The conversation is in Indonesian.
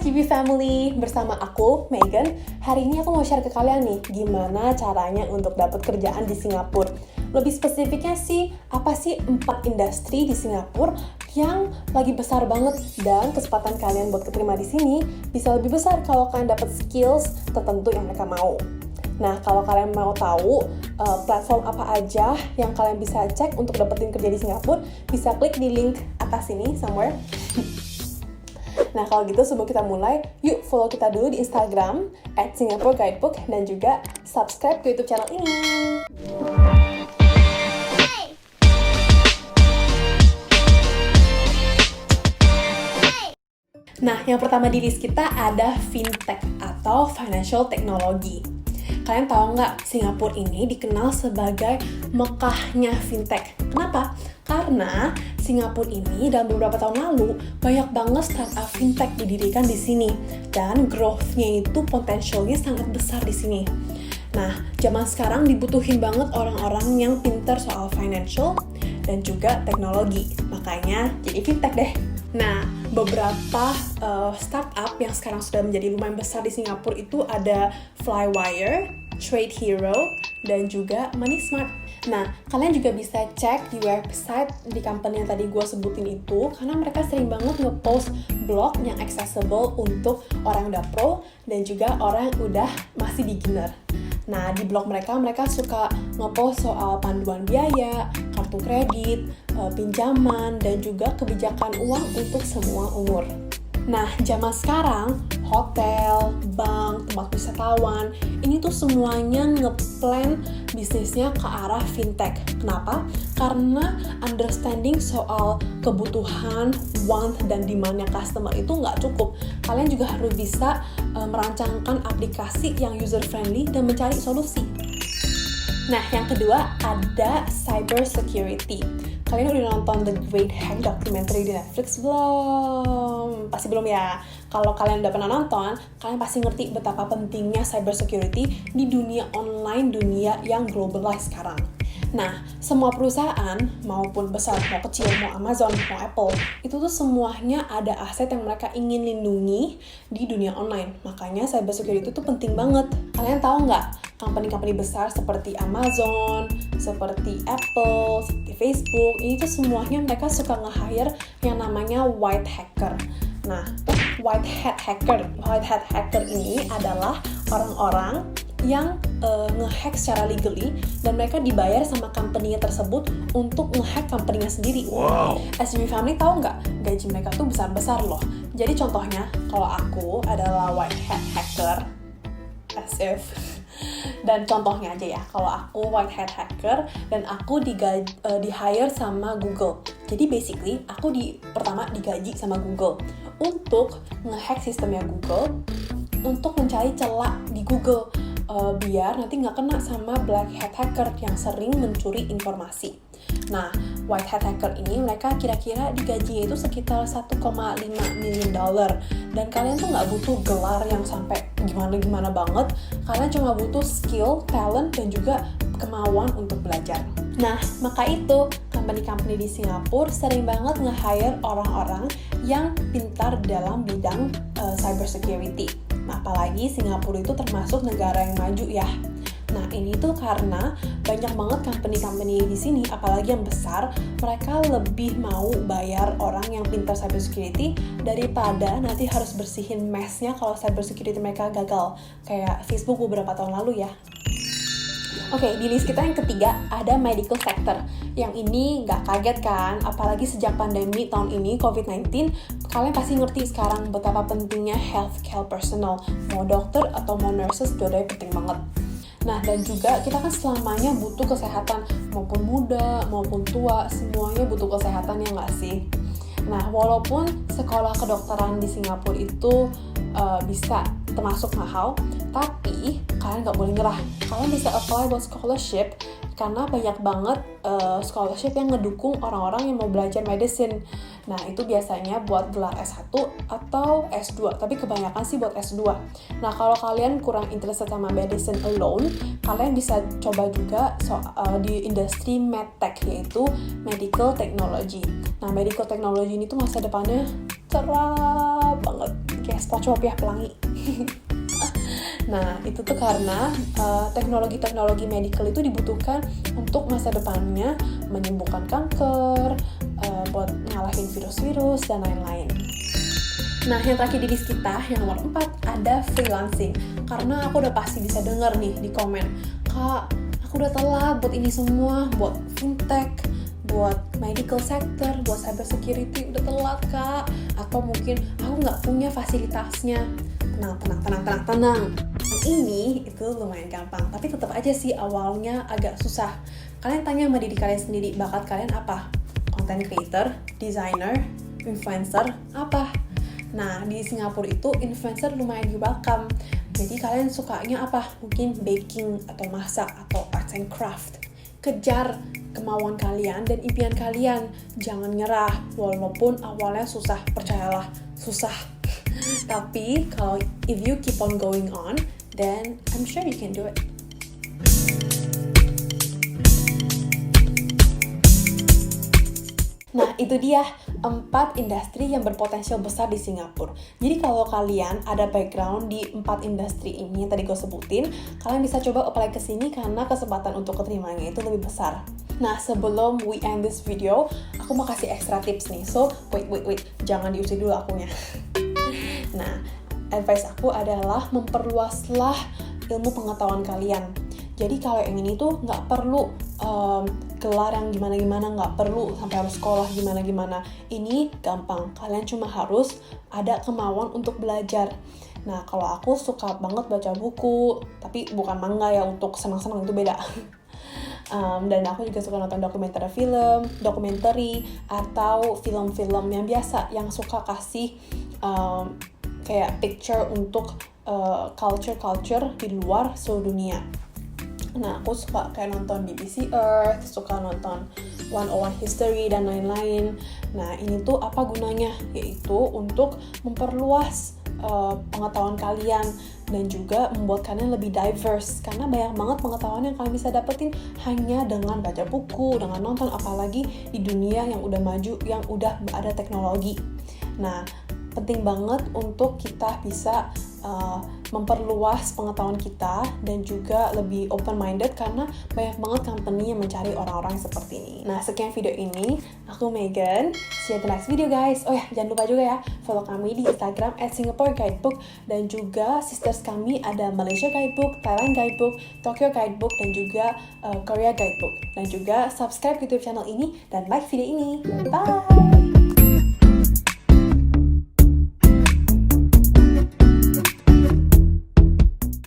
SGB Family, bersama aku, Megan. Hari ini aku mau share ke kalian nih, gimana caranya untuk dapat kerjaan di Singapura. Lebih spesifiknya sih, apa sih 4 industri di Singapura yang lagi besar banget, dan kesempatan kalian buat keterima di sini bisa lebih besar kalau kalian dapat skills tertentu yang mereka mau. Nah, kalau kalian mau tahu platform apa aja yang kalian bisa cek untuk dapetin kerja di Singapura, bisa klik di link atas ini somewhere. Nah, kalau gitu sebelum kita mulai, yuk follow kita dulu di Instagram @SingaporeGuidebook dan juga subscribe ke YouTube channel ini. Nah, yang pertama di list kita ada fintech atau financial technology. Kalian tahu nggak, Singapura ini dikenal sebagai Mekahnya fintech. Kenapa? Karena Singapura ini dalam beberapa tahun lalu banyak banget startup fintech didirikan di sini, dan growth-nya itu potensialnya sangat besar di sini. Nah, zaman sekarang dibutuhin banget orang-orang yang pintar soal financial dan juga teknologi. Makanya jadi fintech deh. Nah, beberapa startup yang sekarang sudah menjadi lumayan besar di Singapura itu ada Flywire, Trade Hero, dan juga Money Smart. Nah, kalian juga bisa cek di website di company yang tadi gue sebutin itu, karena mereka sering banget nge-post blog yang accessible untuk orang yang udah pro dan juga orang yang udah masih beginner. Nah, di blog mereka suka nge-post soal panduan biaya, kartu kredit, pinjaman, dan juga kebijakan uang untuk semua umur. Nah, zaman sekarang, hotel, bank, tempat wisatawan, ini tuh semuanya ngeplan bisnisnya ke arah fintech. Kenapa? Karena understanding soal kebutuhan, want, dan demand-nya customer itu nggak cukup. Kalian juga harus bisa merancangkan aplikasi yang user-friendly dan mencari solusi. Nah, yang kedua ada cyber security. Kalian udah nonton The Great Hack documentary di Netflix belum? Pasti belum ya. Kalau kalian udah pernah nonton, kalian pasti ngerti betapa pentingnya cyber security di dunia online, dunia yang globalized sekarang. Nah, semua perusahaan, maupun besar, mau kecil, mau Amazon, mau Apple, itu tuh semuanya ada aset yang mereka ingin lindungi di dunia online. Makanya cyber security itu penting banget. Kalian tahu nggak, company-company besar seperti Amazon, seperti Apple, seperti Facebook, ini tuh semuanya mereka suka nge-hire yang namanya white hacker. Nah, white hat hacker ini adalah orang-orang yang nge-hack secara legally, dan mereka dibayar sama company-nya tersebut untuk nge-hack company-nya sendiri. Wow. SGB Family tahu nggak, gaji mereka tuh besar-besar loh. Jadi contohnya, kalau aku adalah white hat hacker, as if. Dan contohnya aja ya, kalau aku white hat hacker dan aku di-hire sama Google. Jadi basically, aku pertama digaji sama Google untuk nge-hack sistemnya Google, untuk mencari celah di Google, biar nanti nggak kena sama black hat hacker yang sering mencuri informasi. Nah, white hat hacker ini mereka kira-kira digajinya itu sekitar $1,5 million. Dan kalian tuh nggak butuh gelar yang sampai gimana-gimana banget. Kalian cuma butuh skill, talent, dan juga kemauan untuk belajar. Nah, maka itu company-company di Singapura sering banget nge-hire orang-orang yang pintar dalam bidang cyber security. Nah, apalagi Singapura itu termasuk negara yang maju ya. Nah, ini tuh karena banyak banget company-company di sini, apalagi yang besar, mereka lebih mau bayar orang yang pintar cyber security daripada nanti harus bersihin mess-nya kalau cyber security mereka gagal. Kayak Facebook beberapa tahun lalu ya. Oke, di list kita yang ketiga ada medical sector. Yang ini nggak kaget kan, apalagi sejak pandemi tahun ini, COVID-19, kalian pasti ngerti sekarang betapa pentingnya healthcare personal. Mau dokter atau mau nurses, dua-duanya penting banget. Nah, dan juga kita kan selamanya butuh kesehatan, maupun muda, maupun tua, semuanya butuh kesehatan, ya nggak sih? Nah, walaupun sekolah kedokteran di Singapura itu bisa termasuk mahal, tapi kalian nggak boleh nyerah. Kalian bisa apply buat scholarship, karena banyak banget scholarship yang ngedukung orang-orang yang mau belajar medicine. Nah, itu biasanya buat gelar S1 atau S2, tapi kebanyakan sih buat S2. Nah, kalau kalian kurang interested sama medicine alone, kalian bisa coba juga di industri medtech, yaitu medical technology. Nah, medical technology ini tuh masa depannya cerah banget, kayak spatula pelangi. Nah, itu tuh karena teknologi-teknologi medical itu dibutuhkan untuk masa depannya menyembuhkan kanker, buat ngalahin virus-virus, dan lain-lain. Nah, yang terakhir di list kita, yang nomor 4, ada freelancing. Karena aku udah pasti bisa denger nih di komen, Kak, aku udah telat buat ini semua, buat fintech, buat medical sector, buat cyber security, udah telat, Kak. Atau mungkin aku nggak punya fasilitasnya. Tenang. Yang ini itu lumayan gampang, tapi tetap aja sih awalnya agak susah. Kalian tanya sama diri kalian sendiri, bakat kalian apa? Content creator, designer, influencer, apa? Nah, di Singapura itu influencer lumayan di welcome. Jadi kalian sukanya apa? Mungkin baking, atau masak, atau arts and craft. Kejar kemauan kalian dan impian kalian. Jangan nyerah, walaupun awalnya susah. Percayalah, susah. Tapi kalau if you keep on going on, then I'm sure you can do it. Nah, itu dia 4 industri yang berpotensial besar di Singapura. Jadi kalau kalian ada background di 4 industri ini yang tadi gue sebutin, kalian bisa coba apply ke sini karena kesempatan untuk keterimanya itu lebih besar. Nah, sebelum we end this video, aku mau kasih extra tips nih. So, wait. Jangan diusir dulu akunya. Nah, advice aku adalah memperluaslah ilmu pengetahuan kalian. Jadi kalau yang ini tuh nggak perlu gelar yang gimana-gimana, nggak perlu sampai harus sekolah gimana-gimana. Ini gampang, kalian cuma harus ada kemauan untuk belajar. Nah, kalau aku suka banget baca buku, tapi bukan manga ya, untuk senang-senang, itu beda. Dan aku juga suka nonton dokumenter, atau film-film yang biasa, yang suka kasih kayak picture untuk culture di luar seluruh dunia. Nah, aku suka kayak nonton BBC Earth, suka nonton 101 History, dan lain-lain. Nah, ini tuh apa gunanya? Yaitu untuk memperluas pengetahuan kalian dan juga membuat kalian lebih diverse. Karena banyak banget pengetahuan yang kalian bisa dapetin hanya dengan baca buku, dengan nonton, apalagi di dunia yang udah maju, yang udah ada teknologi. Nah, penting banget untuk kita bisa memperluas pengetahuan kita dan juga lebih open-minded karena banyak banget company yang mencari orang-orang seperti ini. Nah, sekian video ini. Aku Megan. See you at the next video, guys. Oh ya, jangan lupa juga ya, follow kami di Instagram @Singapore Guidebook, dan juga sisters kami ada Malaysia Guidebook, Thailand Guidebook, Tokyo Guidebook, dan juga Korea Guidebook. Dan juga subscribe YouTube channel ini dan like video ini. Bye!